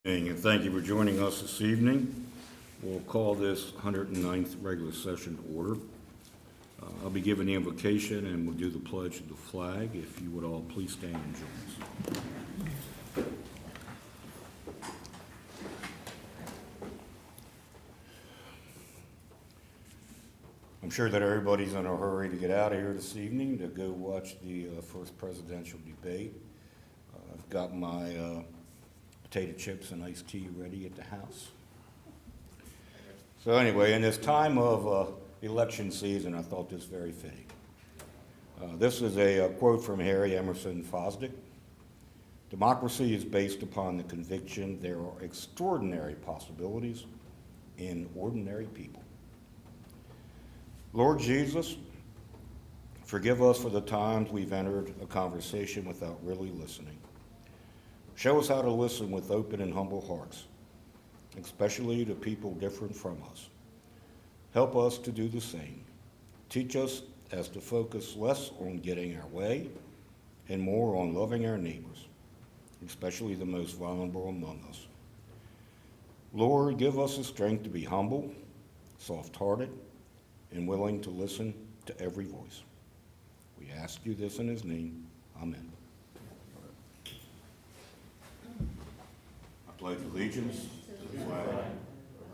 And thank you for joining us this evening. We'll call this 109th regular session to order. I'll be giving the invocation and we'll do the pledge of the flag. If you would all please stand and join us. I'm sure that everybody's in a hurry to get out of here this evening to go watch the first presidential debate. I've got my potato chips and iced tea ready at the house. So anyway, in this time of election season, I thought this very fitting. This is a quote from Harry Emerson Fosdick. Democracy is based upon the conviction there are extraordinary possibilities in ordinary people. Lord Jesus, forgive us for the times we've entered a conversation without really listening. Show us how to listen with open and humble hearts, especially to people different from us. Help us to do the same. Teach us as to focus less on getting our way and more on loving our neighbors, especially the most vulnerable among us. Lord, give us the strength to be humble, soft-hearted, and willing to listen to every voice. We ask you this in his name. Amen. I pledge allegiance to the flag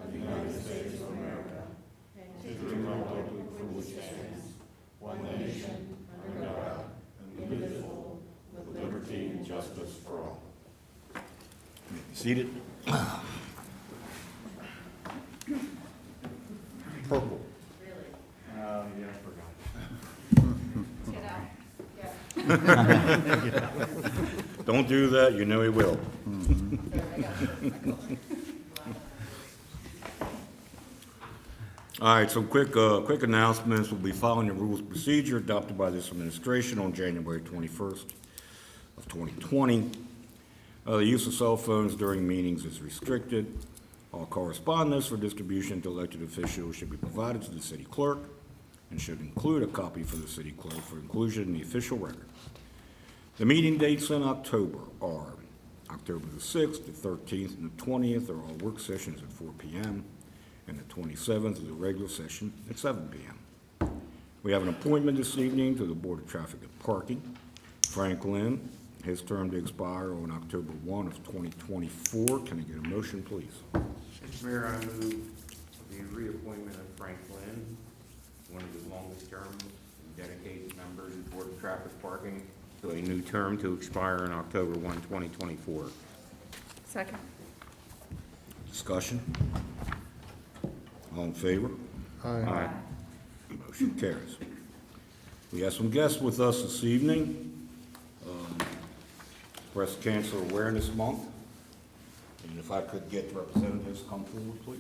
of the United States of America and to the republic for which it stands, one nation, under God, indivisible, with liberty and justice for all. You may be seated. Purple. Yeah, I forgot. Get out. Don't do that, you know he will. All right, some quick announcements. We'll be following the rules of procedure adopted by this administration on January 21st of 2020. The use of cell phones during meetings is restricted. All correspondence for distribution to elected officials should be provided to the city clerk and should include a copy for the city clerk for inclusion in the official record. The meeting dates in October are October the 6th, the 13th, and the 20th are all work sessions at 4 p.m., and the 27th is a regular session at 7 p.m. We have an appointment this evening to the Board of Traffic and Parking. Frank Lynn, his term to expire on October 1 of 2024. Can I get a motion, please? Mr. Mayor, I move the reappointment of Frank Lynn, one of the longest terms and dedicated members of the Board of Traffic Parking, to a new term to expire on October 1, 2024. Second. Discussion? All in favor? Aye. Motion carries. We have some guests with us this evening. Breast Cancer Awareness Month. And if I could get representatives come forward, please.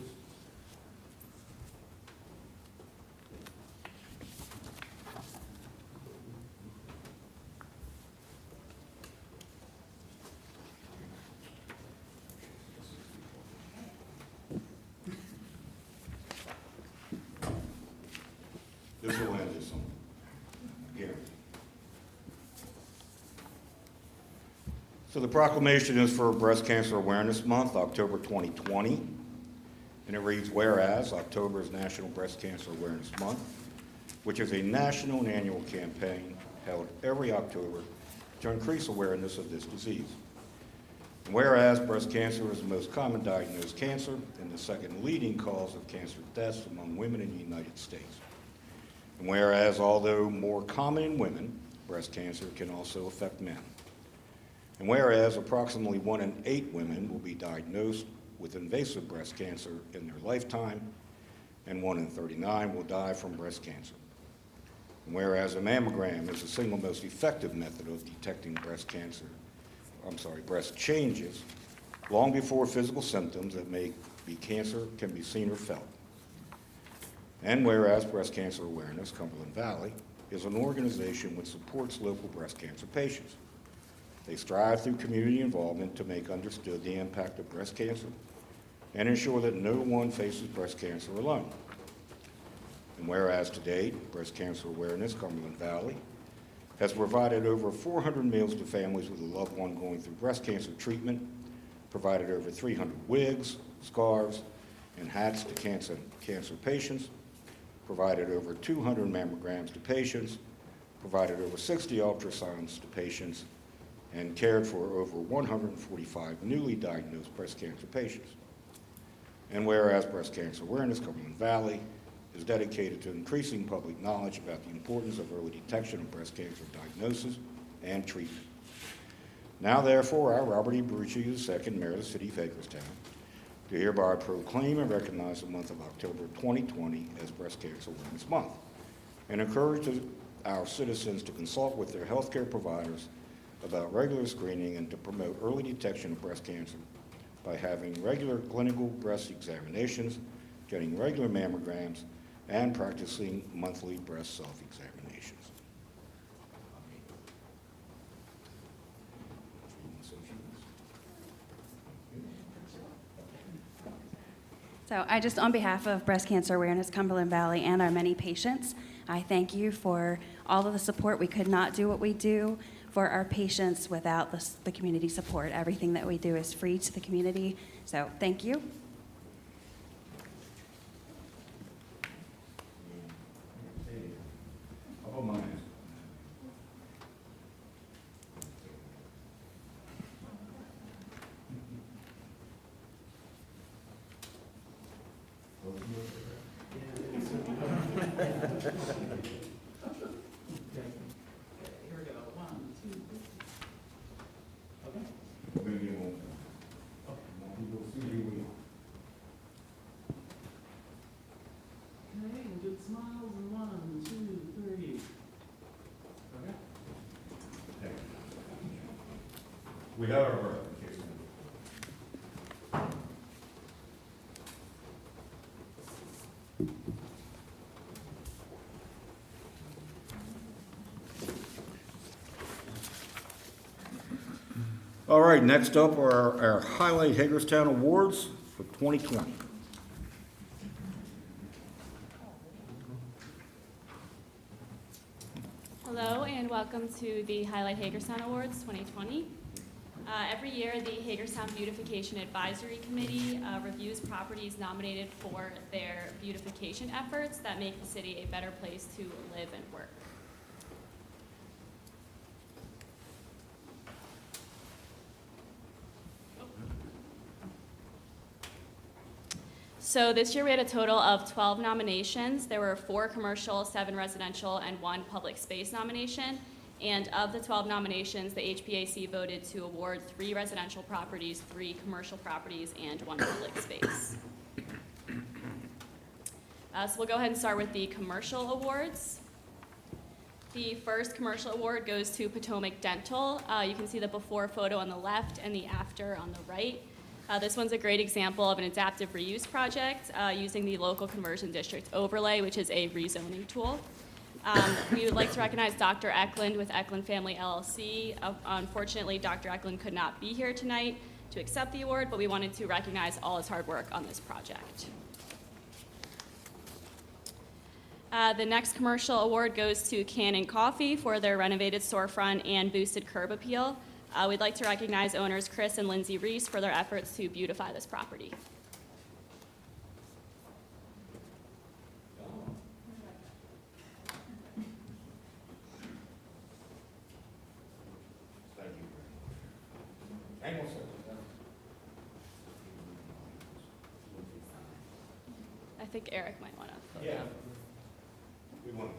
This will end this one. Here. So the proclamation is for Breast Cancer Awareness Month, October 2020. And it reads, whereas October is National Breast Cancer Awareness Month, which is a national and annual campaign held every October to increase awareness of this disease. And whereas breast cancer is the most common diagnosed cancer and the second leading cause of cancer deaths among women in the United States. And whereas, although more common in women, breast cancer can also affect men. And whereas approximately 1 in 8 women will be diagnosed with invasive breast cancer in their lifetime, and 1 in 39 will die from breast cancer. And whereas a mammogram is the single most effective method of detecting breast changes long before physical symptoms that may be cancer can be seen or felt. And whereas Breast Cancer Awareness Cumberland Valley is an organization which supports local breast cancer patients. They strive through community involvement to make understood the impact of breast cancer and ensure that no one faces breast cancer alone. And whereas to date, Breast Cancer Awareness Cumberland Valley has provided over 400 meals to families with a loved one going through breast cancer treatment provided over 300 wigs, scarves, and hats to cancer patients, provided over 200 mammograms to patients, provided over 60 ultrasounds to patients, and cared for over 145 newly diagnosed breast cancer patients. And whereas Breast Cancer Awareness Cumberland Valley is dedicated to increasing public knowledge about the importance of early detection of breast cancer diagnosis and treatment. Now therefore, I, Robert E. Barucci II, Mayor of the City of Hagerstown, do hereby proclaim and recognize the month of October 2020 as Breast Cancer Awareness Month, and encourage our citizens to consult with their healthcare providers about regular screening and to promote early detection of breast cancer by having regular clinical breast examinations, getting regular mammograms, and practicing monthly breast self-examinations. So I just, on behalf of Breast Cancer Awareness Cumberland Valley and our many patients, I thank you for all of the support. We could not do what we do for our patients without the community support. Everything that we do is free to the community, so thank you. Good smiles and 1, 2, 3. Okay. We have our work. All right, next up are our Highlight Hagerstown Awards for 2020. Hello and welcome to the Highlight Hagerstown Awards 2020. Every year, the Hagerstown Beautification Advisory Committee reviews properties nominated for their beautification efforts that make the city a better place to live and work. So this year we had a total of 12 nominations. There were 4 commercial, 7 residential, and 1 public space nomination. And of the 12 nominations, the HPAC voted to award 3 residential properties, 3 commercial properties, and 1 public space. So we'll go ahead and start with the commercial awards. The first commercial award goes to Potomac Dental. You can see the before photo on the left and the after on the right. This one's a great example of an adaptive reuse project using the local conversion district overlay, which is a rezoning tool. We would like to recognize Dr. Eklund with Eklund Family LLC. Unfortunately, Dr. Eklund could not be here tonight to accept the award, but we wanted to recognize all his hard work on this project. The next commercial award goes to Cannon Coffee for their renovated storefront and boosted curb appeal. We'd like to recognize owners Chris and Lindsay Reese for their efforts to beautify this property. Hang on a second. I think Eric might want to. Yeah. We want to.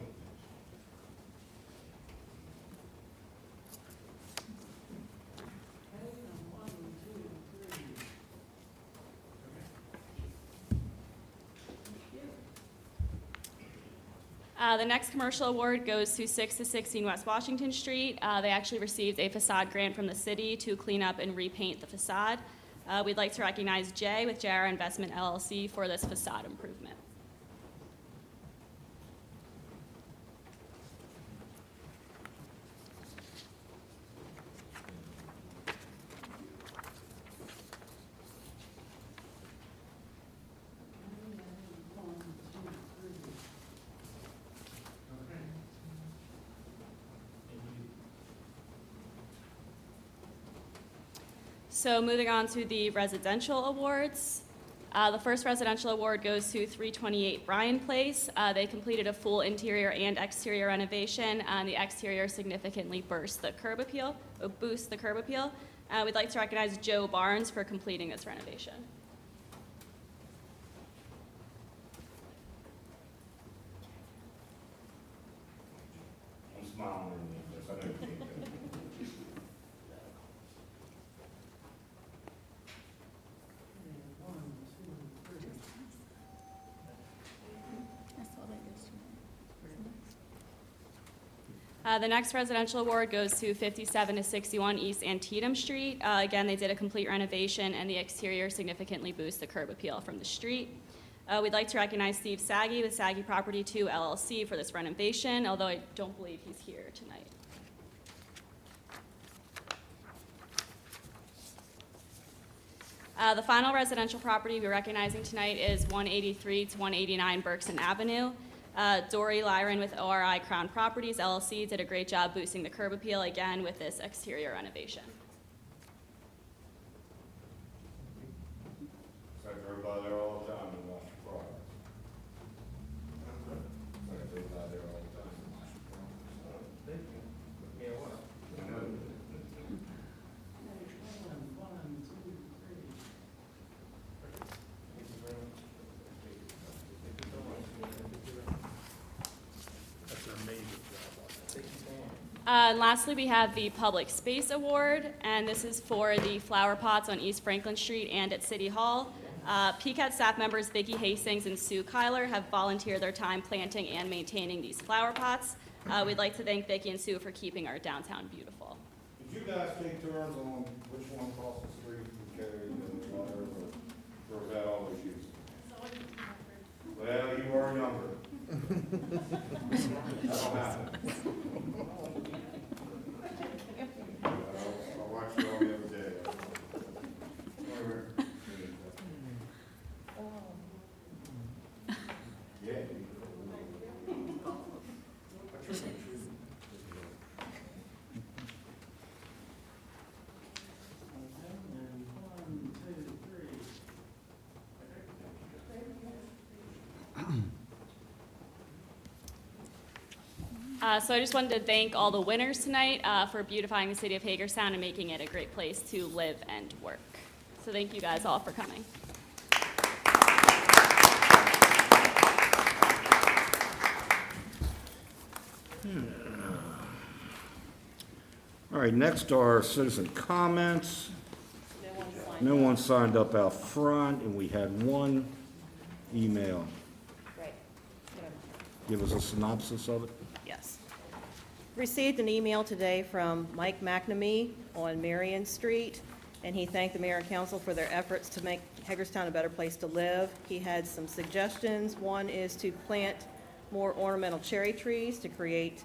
The next commercial award goes to 6 to 16 West Washington Street. They actually received a facade grant from the city to clean up and repaint the facade. We'd like to recognize Jay with JR Investment LLC for this facade improvement. So moving on to the residential awards. The first residential award goes to 328 Bryan Place. They completed a full interior and exterior renovation, and the exterior significantly boosts the curb appeal. We'd like to recognize Joe Barnes for completing this renovation. I'm smiling at this, I know you can't do it. One, two, three. The next residential award goes to 57 to 61 East Antietam Street. Again, they did a complete renovation, and the exterior significantly boosts the curb appeal from the street. We'd like to recognize Steve Saggy with Saggy Property 2 LLC for this renovation, although I don't believe he's here tonight. The final residential property we're recognizing tonight is 183 to 189 Berkson Avenue. Dory Lyron with ORI Crown Properties LLC did a great job boosting the curb appeal again with this exterior renovation. So I drove by there all the time and watched the progress. So I drove by there all the time and watched the progress. Yeah, what? I know. One, two, three. And lastly, we have the Public Space Award, and this is for the flower pots on East Franklin Street and at City Hall. PCAT staff members Vicki Hastings and Sue Kyler have volunteered their time planting and maintaining these flower pots. We'd like to thank Vicki and Sue for keeping our downtown beautiful. Did you guys take turns on which one across the street would carry the water, or was that always you? Well, you are younger. That'll happen. I watched you all the other day. Yeah. And one, two, three. So I just wanted to thank all the winners tonight for beautifying the city of Hagerstown and making it a great place to live and work. So thank you guys all for coming. All right, next are citizen comments. No one signed up out front, and we had one email. Right. Give us a synopsis of it. Yes. Received an email today from Mike McNamee on Marion Street, and he thanked the mayor and council for their efforts to make Hagerstown a better place to live. He had some suggestions. One is to plant more ornamental cherry trees to create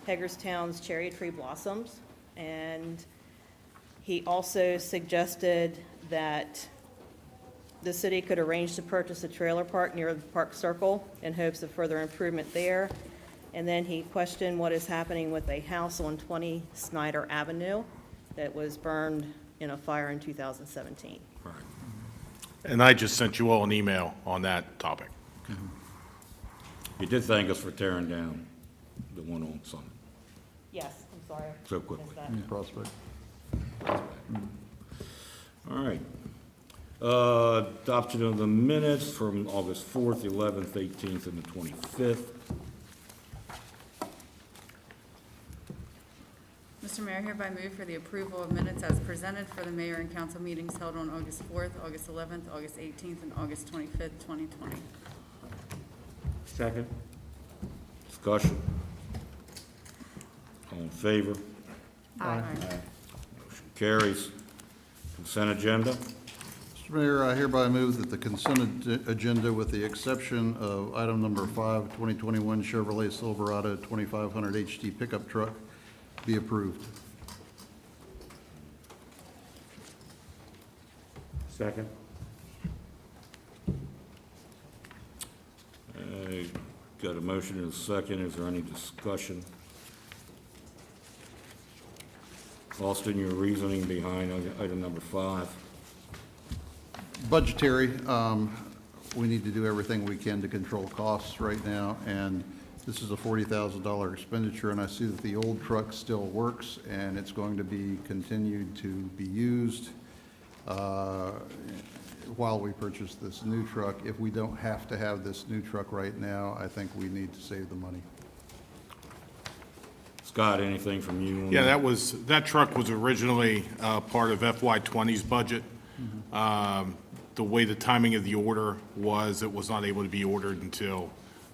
Hagerstown's cherry tree blossoms. And he also suggested that the city could arrange to purchase a trailer park near the Park Circle in hopes of further improvement there. And then he questioned what is happening with a house on 20 Snyder Avenue that was burned in a fire in 2017. And I just sent you all an email on that topic. You did thank us for tearing down the one on Summit Yes, I'm sorry. so quickly. Prospect. All right. Adoption of the minutes from August 4th, 11th, 18th, and the 25th. Mr. Mayor, hereby move for the approval of minutes as presented for the mayor and council meetings held on August 4th, August 11th, August 18th, and August 25th, 2020. Second. Discussion. All in favor? Aye. Motion carries. Consent agenda. Mr. Mayor, I hereby move that the consent agenda, with the exception of item number 5, 2021 Chevrolet Silverado 2500 HD pickup truck, be approved. Second. Got a motion and a second. Is there any discussion? Austin, your reasoning behind item number 5. Budgetary, we need to do everything we can to control costs right now, and this is a $40,000 expenditure, and I see that the old truck still works, and it's going to be continued to be used while we purchase this new truck. If we don't have to have this new truck right now, I think we need to save the money. Scott, anything from you? Yeah, that truck was originally part of FY '20's budget. The way the timing of the order was, it was not able to be ordered until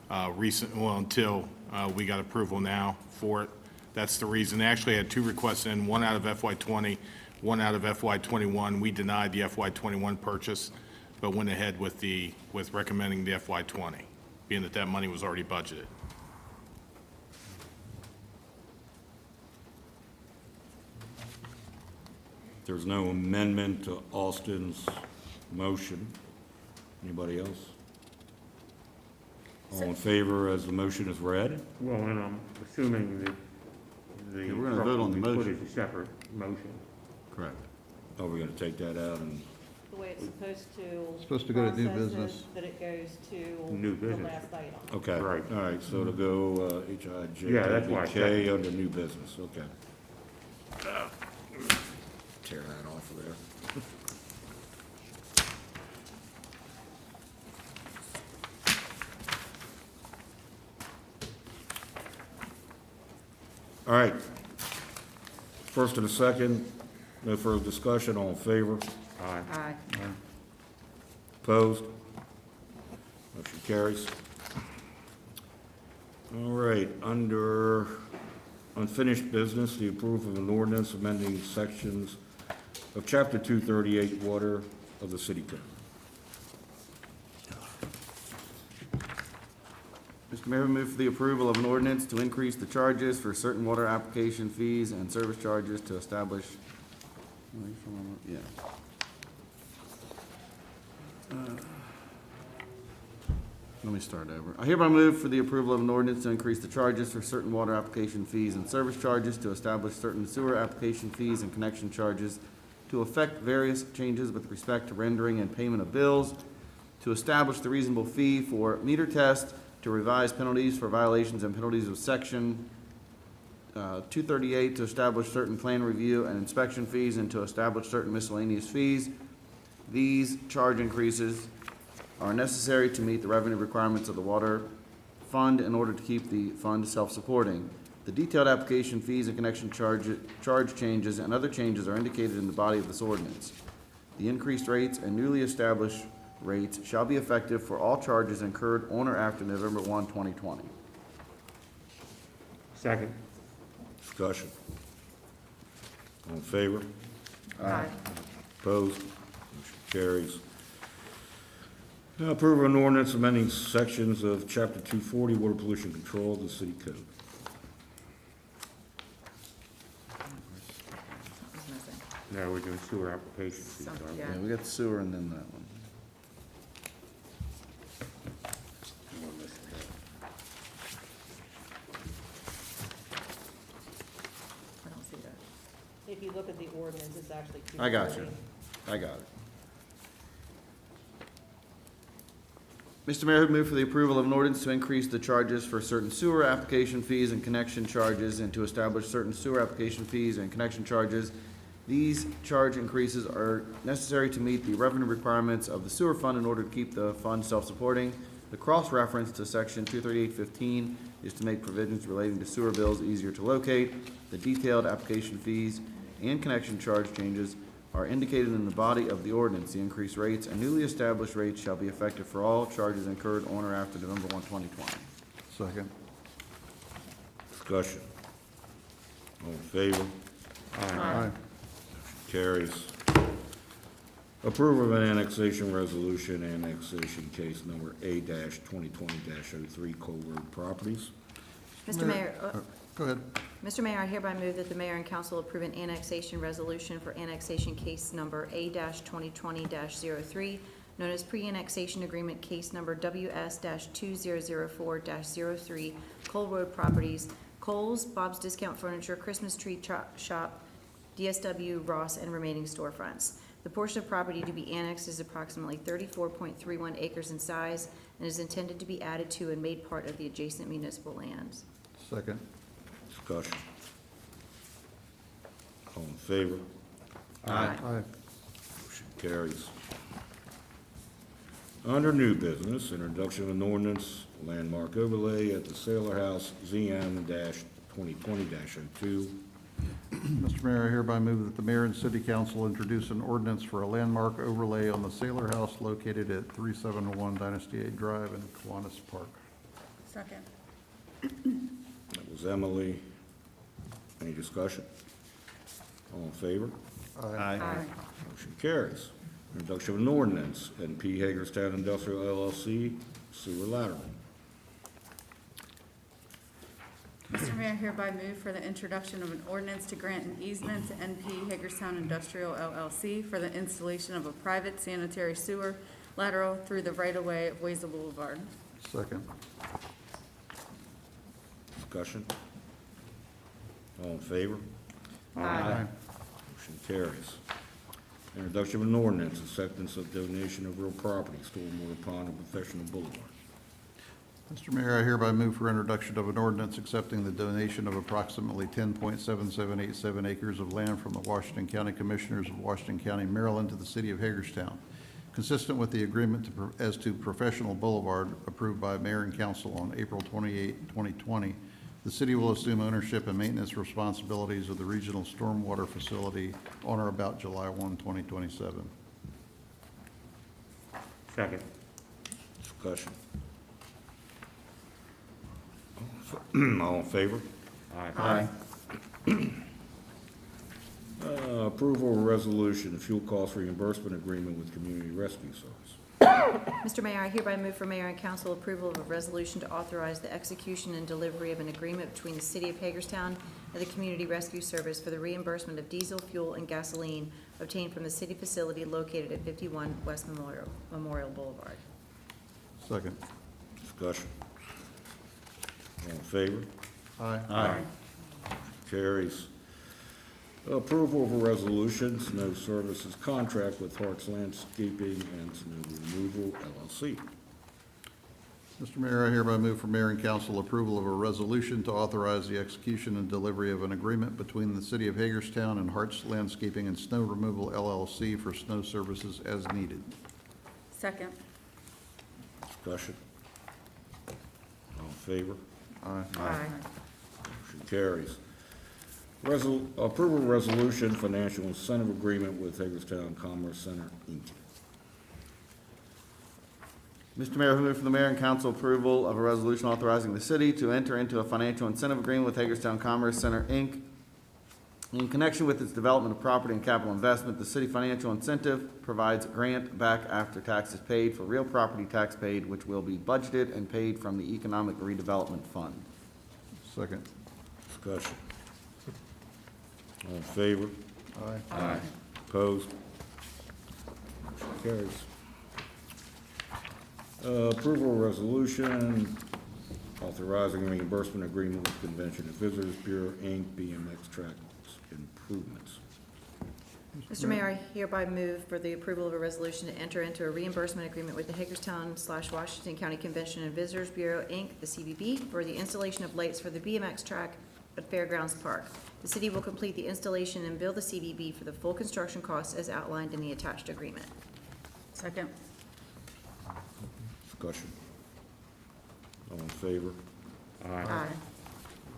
until we got approval now for it. That's the reason. They actually had 2 requests in, one out of FY '20, one out of FY '21. We denied the FY '21 purchase, but went ahead with recommending the FY '20, being that money was already budgeted. There's no amendment to Austin's motion. Anybody else? All in favor as the motion is read? Well, and I'm assuming that the Yeah, we're gonna truck vote will on the be put motion. as a separate motion. Correct. Oh, we're gonna take that out and, The way it's supposed to. Supposed to go to new process is business. That it goes to. New The business. last item. okay. Right. All right, so to go H-I-J, Yeah, that's why I K said- under new business, okay. Tear that off of there. All right. First and a second, no further discussion, all in favor? Aye. Aye. Opposed? Motion carries. All right, under unfinished business, the approval of an ordinance amending sections of Chapter 238 Water of the City Code. Mr. Mayor, we move for the approval of an ordinance to increase the charges for certain water application fees and service charges to establish, yeah. Let me start over. I hereby move for the approval of an ordinance to increase the charges for certain water application fees and service charges to establish certain sewer application fees and connection charges to effect various changes with respect to rendering and payment of bills, to establish the reasonable fee for meter test, to revise penalties for violations and penalties of section 238, to establish certain plan review and inspection fees, and to establish certain miscellaneous fees. These charge increases are necessary to meet the revenue requirements of the water fund in order to keep the fund self-supporting. The detailed application fees and connection charge changes and other changes are indicated in the body of this ordinance. The increased rates and newly established rates shall be effective for all charges incurred on or after November 1, 2020. Second. Discussion. All in favor? Aye. Opposed? Motion carries. Now approve an ordinance amending sections of Chapter 240 Water Pollution Control of the City Code. Something's missing. Now we're doing sewer application fees. Some- aren't we? yeah. Yeah, we got the sewer and then that one. I don't see that. If you look at the ordinance, it's actually. I got you. 240. I got it. Mr. Mayor, I move for the approval of an ordinance to increase the charges for certain sewer application fees and connection charges, and to establish certain sewer application fees and connection charges. These charge increases are necessary to meet the revenue requirements of the sewer fund in order to keep the fund self-supporting. The cross-reference to section 23815 is to make provisions relating to sewer bills easier to locate. The detailed application fees and connection charge changes are indicated in the body of the ordinance. The increased rates and newly established rates shall be effective for all charges incurred on or after November 1, 2020. Second. Discussion. All in favor? Aye. Carries. Approval of an annexation resolution, annexation case number A-2020-03, Cole Road Properties. Mr. Mayor, Go ahead. Mr. Mayor, I hereby move that the mayor and council approve an annexation resolution for annexation case number A-2020-03, known as pre-annexation agreement case number WS-2004-03, Cole Road Properties, Kohl's, Bob's Discount Furniture, Christmas Tree Shop, DSW, Ross, and remaining storefronts. The portion of property to be annexed is approximately 34.31 acres in size and is intended to be added to and made part of the adjacent municipal lands. Second. Discussion. All in favor? Aye. Motion carries. Under new business, introduction of an ordinance, landmark overlay at the Sailor House, ZM-2020-02. Mr. Mayor, I hereby move that the mayor and city council introduce an ordinance for a landmark overlay on the Sailor House located at 3701 Dynasty 8 Drive in Kiwanis Park. Second. That was Emily. Any discussion? All in favor? Aye. Motion carries. Introduction of an ordinance, NP Hagerstown Industrial LLC, sewer lateral. Mr. Mayor, I hereby move for the introduction of an ordinance to grant an easement to NP Hagerstown Industrial LLC for the installation of a private sanitary sewer lateral through the right-of-way of Wazel Boulevard. Second. Discussion? All in favor? Aye. Motion carries. Introduction of an ordinance, acceptance of donation of real property, Stormwater Pond and Professional Boulevard. Mr. Mayor, I hereby move for introduction of an ordinance accepting the donation of approximately 10.7787 acres of land from the Washington County Commissioners of Washington County, Maryland to the city of Hagerstown, consistent with the agreement as to Professional Boulevard approved by Mayor and Council on April 28, 2020. The city will assume ownership and maintenance responsibilities of the regional stormwater facility on or about July 1, 2027. Second. Discussion. All in favor? Aye. Approval of resolution, fuel cost reimbursement agreement with Community Rescue Service. Mr. Mayor, I hereby move for mayor and council approval of a resolution to authorize the execution and delivery of an agreement between the city of Hagerstown and the Community Rescue Service for the reimbursement of diesel, fuel, and gasoline obtained from the city facility located at 51 West Memorial Boulevard. Second. Discussion. All in favor? Aye. Carries. Approval of a resolution, snow services contract with Hart's Landscaping and Snow Removal LLC. Mr. Mayor, I hereby move for mayor and council approval of a resolution to authorize the execution and delivery of an agreement between the city of Hagerstown and Hart's Landscaping and Snow Removal LLC for snow services as needed. Second. Discussion. All in favor? Aye. Motion carries. Approval of resolution, financial incentive agreement with Hagerstown Commerce Center, Inc. Mr. Mayor, I move for the mayor and council approval of a resolution authorizing the city to enter into a financial incentive agreement with Hagerstown Commerce Center, Inc. In connection with its development of property and capital investment, the city financial incentive provides grant back after taxes paid for real property tax paid, which will be budgeted and paid from the Economic Redevelopment Fund. Second. Discussion. All in favor? Aye. Opposed? Motion carries. Approval of resolution authorizing a reimbursement agreement with Convention and Visitors Bureau, Inc., BMX Track Improvements. Mr. Mayor, I hereby move for the approval of a resolution to enter into a reimbursement agreement with the Hagerstown/Washington County Convention and Visitors Bureau, Inc., the CVB, for the installation of lights for the BMX track at Fairgrounds Park. The city will complete the installation and bill the CVB for the full construction costs as outlined in the attached agreement. Second. Discussion. All in favor? Aye.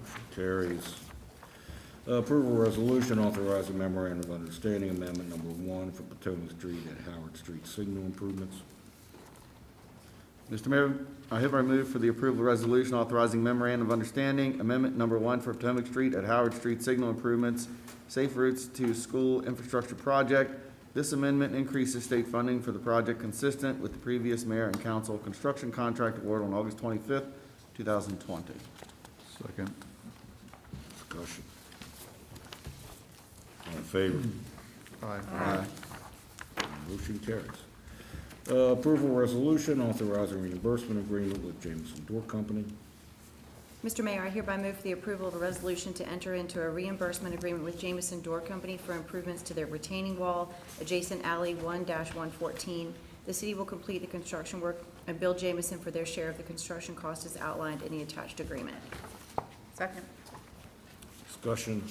Motion carries. Approval of resolution authorizing memorandum of understanding amendment number 1 for Potomac Street at Howard Street signal improvements. Mr. Mayor, I hereby move for the approval of resolution authorizing memorandum of understanding, amendment number 1 for Potomac Street at Howard Street signal improvements, safe routes to school infrastructure project. This amendment increases state funding for the project consistent with the previous mayor and council construction contract award on August 25th, 2020. Second. Discussion. All in favor? Aye. Motion carries. Approval resolution authorizing reimbursement agreement with Jameson Door Company. Mr. Mayor, I hereby move for the approval of a resolution to enter into a reimbursement agreement with Jameson Door Company for improvements to their retaining wall adjacent alley 1-114. The city will complete the construction work and bill Jameson for their share of the construction cost as outlined in the attached agreement. Second. Discussion.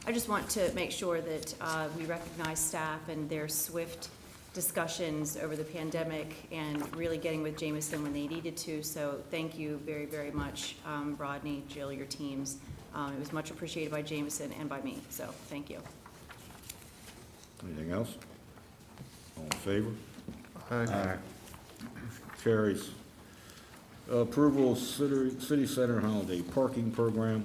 I just want to make sure that we recognize staff and their swift discussions over the pandemic and really getting with Jameson when they needed to. So thank you very, very much, Rodney, Jill, your teams. It was much appreciated by Jameson and by me, so thank you. Anything else? All in favor? Aye. Carries. Approval of city center holiday parking program.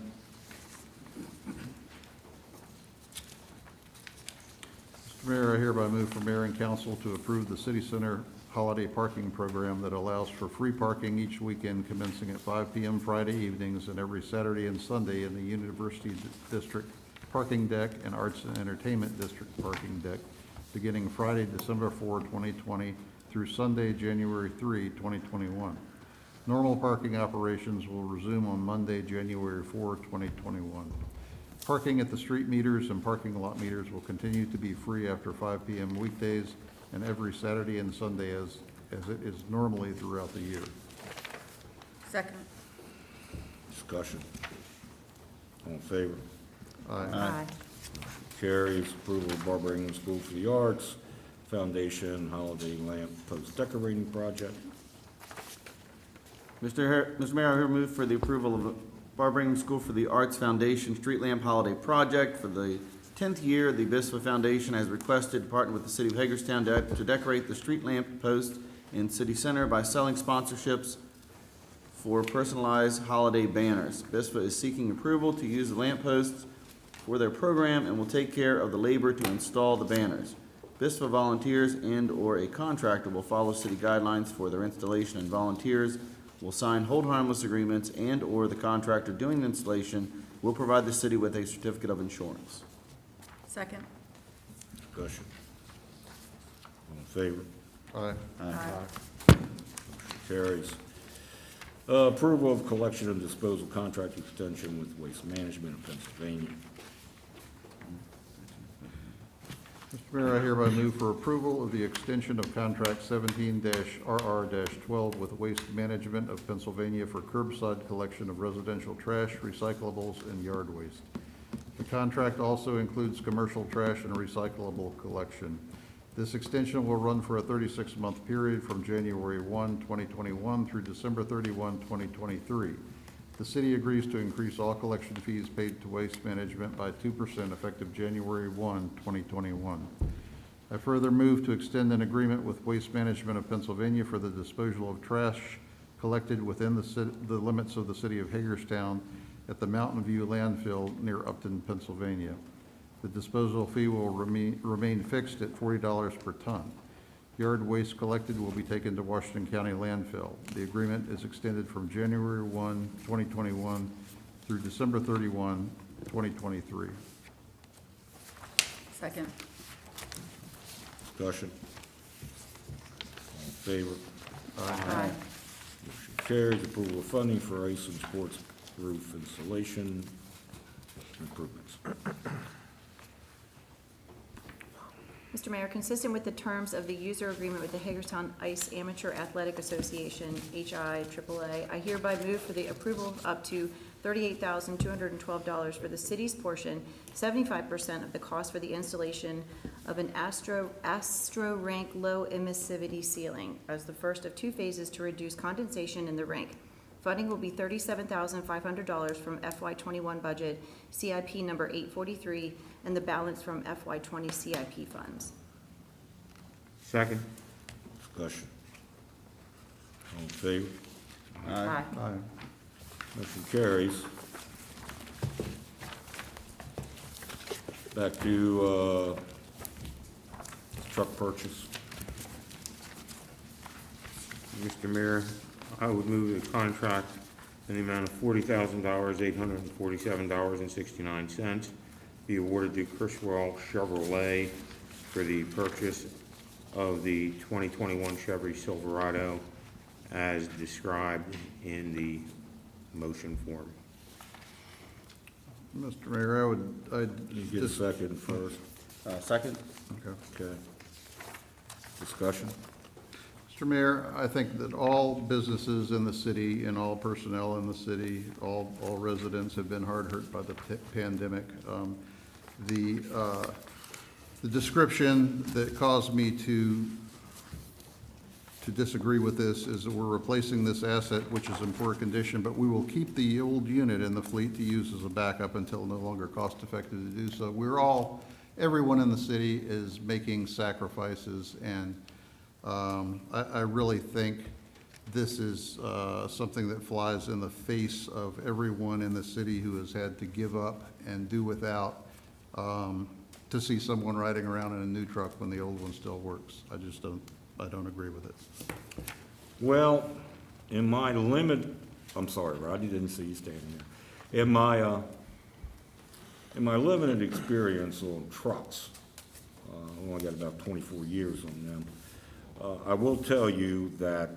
Mr. Mayor, I hereby move for mayor and council to approve the city center holiday parking program that allows for free parking each weekend commencing at 5 p.m. Friday evenings and every Saturday and Sunday in the University District parking deck and Arts and Entertainment District parking deck, beginning Friday, December 4, 2020 through Sunday, January 3, 2021. Normal parking operations will resume on Monday, January 4, 2021. Parking at the street meters and parking lot meters will continue to be free after 5 p.m. weekdays and every Saturday and Sunday as it is normally throughout the year. Second. Discussion. All in favor? Aye. Carries. Approval of Barbara Ingram School for the Arts Foundation Holiday Lamp Post Decorating Project. Mr. Mayor, I hereby move for the approval of the Barbara Ingram School for the Arts Foundation Street Lamp Holiday Project for the 10th year. The BISFA Foundation has requested to partner with the City of Hagerstown to decorate the street lamp post in City Center by selling sponsorships for personalized holiday banners. BISFA is seeking approval to use the lamp posts for their program and will take care of the labor to install the banners. BISFA volunteers and/or a contractor will follow city guidelines for their installation, and volunteers will sign hold harmless agreements, and/or the contractor doing the installation will provide the city with a certificate of insurance. Second. Discussion. All in favor? Aye. Carries. Approval of collection and disposal contract extension with Waste Management of Pennsylvania. Mr. Mayor, I hereby move for approval of the extension of contract 17-RR-12 with Waste Management of Pennsylvania for curbside collection of residential trash, recyclables, and yard waste. The contract also includes commercial trash and recyclable collection. This extension will run for a 36-month period from January 1, 2021 through December 31, 2023. The city agrees to increase all collection fees paid to Waste Management by 2% effective January 1, 2021. I further move to extend an agreement with Waste Management of Pennsylvania for the disposal of trash collected within the limits of the city of Hagerstown at the Mountain View landfill near Upton, Pennsylvania. The disposal fee will remain fixed at $40 per ton. Yard waste collected will be taken to Washington County landfill. The agreement is extended from January 1, 2021 through December 31, 2023. Second. Discussion. All in favor? Aye. Motion carries. Approval of funding for ice and sports roof installation improvements. Mr. Mayor, consistent with the terms of the user agreement with the Hagerstown Ice Amateur Athletic Association, HIAAA, I hereby move for the approval of up to $38,212 for the city's portion, 75% of the cost for the installation of an Astro Rank low emissivity ceiling as the first of two phases to reduce condensation in the rink. Funding will be $37,500 from FY21 budget CIP number 843 and the balance from FY20 CIP funds. Second. Discussion. All in favor? Aye. Motion carries. Back to truck purchase. Mr. Mayor, I would move the contract in the amount of $40,000, $847.69 be awarded to Criswell Chevrolet for the purchase of the 2021 Chevy Silverado as described in the motion form. Mr. Mayor, I'd You get a just, second first. Second? okay. Okay. Discussion? Mr. Mayor, I think that all businesses in the city and all personnel in the city, all residents have been hard hurt by the pandemic. The description that caused me to disagree with this is that we're replacing this asset, which is in poor condition, but we will keep the old unit in the fleet to use as a backup until no longer cost-effective to do so. Everyone in the city is making sacrifices, and I really think this is something that flies in the face of everyone in the city who has had to give up and do without to see someone riding around in a new truck when the old one still works. I don't agree with it. Well, in my I'm sorry, Rodney, didn't see you standing there. In my limited experience on trucks, I've only got about 24 years on them, I will tell you that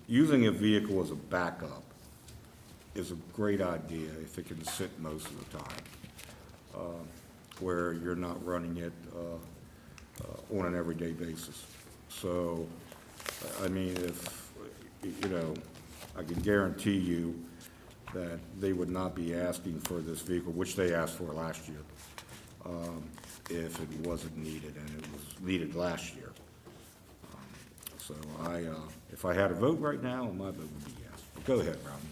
using a vehicle as a backup is a great idea if it can sit most of the time, where you're not running it on an everyday basis. So, I mean, I can guarantee you that they would not be asking for this vehicle, which they asked for last year, if it wasn't needed, and it was needed last year. So if I had a vote right now, my vote would be yes. But go ahead, Rodney.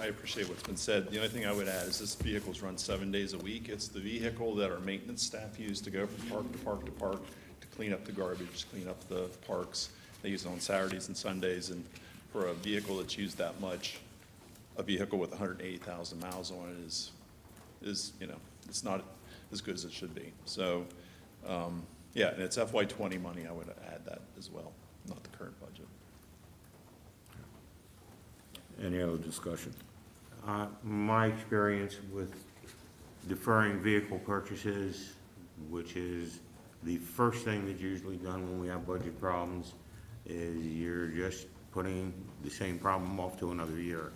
I appreciate what's been said. The only thing I would add is this vehicle's run 7 days a week. It's the vehicle that our maintenance staff use to go from park to park to park to clean up the garbage, clean up the parks. They use it on Saturdays and Sundays, and for a vehicle that's used that much, a vehicle with 180,000 miles on it is, it's not as good as it should be. So, yeah, and it's FY20 money. I would add that as well, not the current budget. Any other discussion? My experience with deferring vehicle purchases, which is the first thing that's usually done when we have budget problems, is you're just putting the same problem off to another year.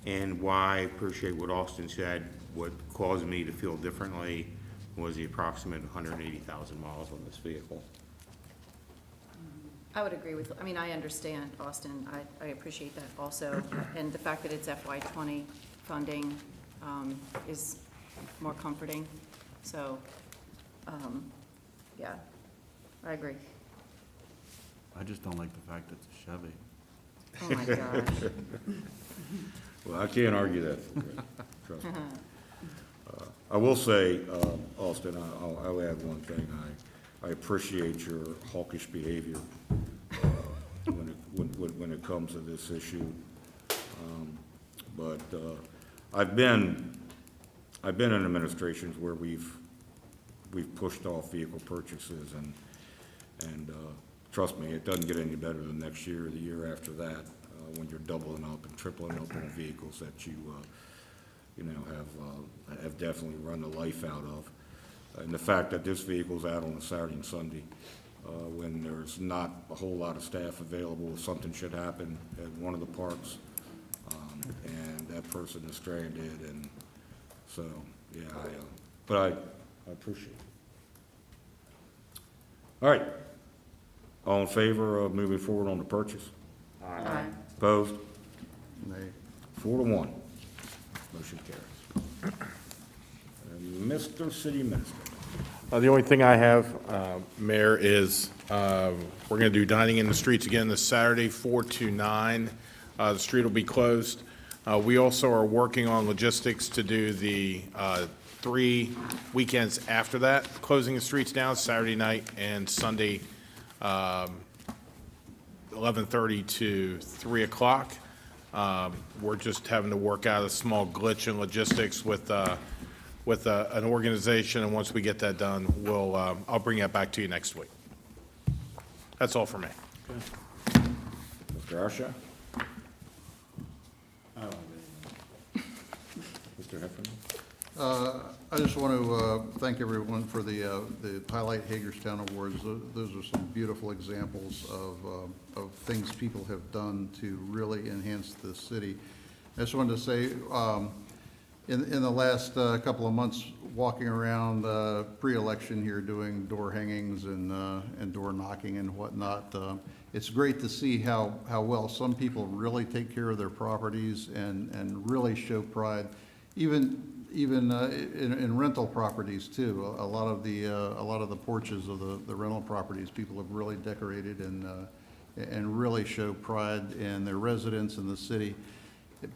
And why I appreciate what Austin said, what caused me to feel differently was the approximate 180,000 miles on this vehicle. I would agree with, I understand, Austin. I appreciate that also. And the fact that it's FY20 funding is more comforting. So, yeah, I agree. I just don't like the fact it's a Chevy. Oh, my gosh. Well, I can't argue that, trust me. I will say, Austin, I'll add one thing. I appreciate your hawkish behavior when it comes to this issue. But I've been in administrations where we've pushed off vehicle purchases, and trust me, it doesn't get any better than next year or the year after that, when you're doubling up and tripling up on vehicles that you have definitely run the life out of. And the fact that this vehicle's out on a Saturday and Sunday, when there's not a whole lot of staff available, if something should happen at one of the parks, and that person is stranded, and so, yeah, but I appreciate it. All right. All in favor of moving forward on the purchase? Aye. Opposed? Nay. 4-1. Motion carries. And Mr. City Minister. The only thing I have, Mayor, is we're going to do dining in the streets again this Saturday, 4 to 9. The street will be closed. We also are working on logistics to do the 3 weekends after that, closing the streets down Saturday night and Sunday, 11:30 to 3 o'clock. We're just having to work out a small glitch in logistics with an organization, and once we get that done, I'll bring that back to you next week. That's all for me. Mr. Arsha? Mr. Heffernan? I just want to thank everyone for the Highlight Hagerstown Awards. Those are some beautiful examples of things people have done to really enhance the city. I just wanted to say, in the last couple of months, walking around pre-election here, doing door hangings and door knocking and whatnot, it's great to see how well some people really take care of their properties and really show pride, even in rental properties too. A lot of the porches of the rental properties, people have really decorated and really show pride in their residents in the city.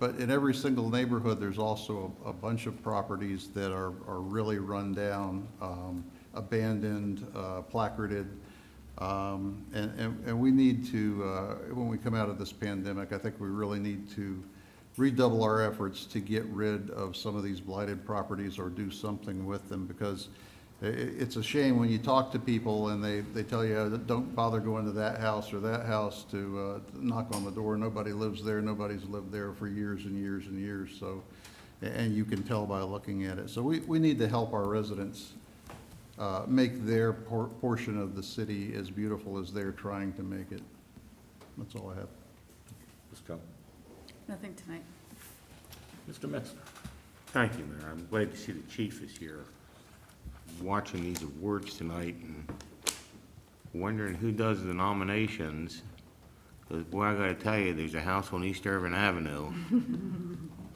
But in every single neighborhood, there's also a bunch of properties that are really run down, abandoned, placarded. And we need to, when we come out of this pandemic, I think we really need to redouble our efforts to get rid of some of these blighted properties or do something with them, because it's a shame when you talk to people and they tell you, don't bother going to that house or that house to knock on the door. Nobody lives there. Nobody's lived there for years and years and years. So, and you can tell by looking at it. So we need to help our residents make their portion of the city as beautiful as they're trying to make it. That's all I have. Ms. Coe? Nothing tonight. Mr. Metzger? Thank you, Mayor. I'm glad to see the chief is here. Watching these awards tonight and wondering who does the nominations. Because, boy, I gotta tell you, there's a house on East Irvin Avenue.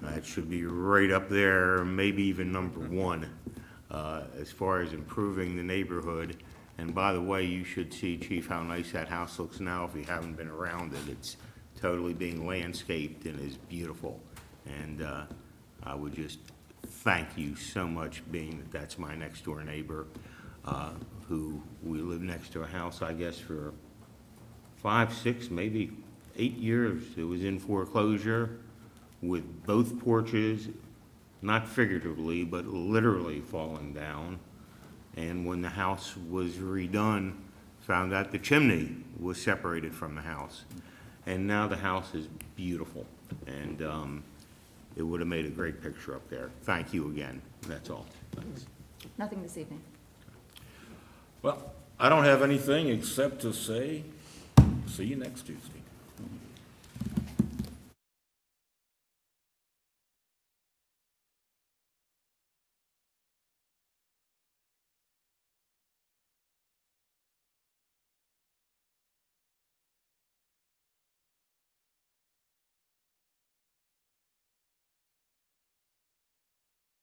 That should be right up there, maybe even number one, as far as improving the neighborhood. And by the way, you should see, Chief, how nice that house looks now if you haven't been around it. It's totally being landscaped and is beautiful. And I would just thank you so much, being that that's my next door neighbor, who we lived next to a house, I guess, for 5, 6, maybe 8 years. It was in foreclosure with both porches, not figuratively, but literally falling down. And when the house was redone, found out the chimney was separated from the house. And now the house is beautiful, and it would have made a great picture up there. Thank you again. That's all. Thanks. Nothing this evening. Well, I don't have anything except to say, see you next Tuesday.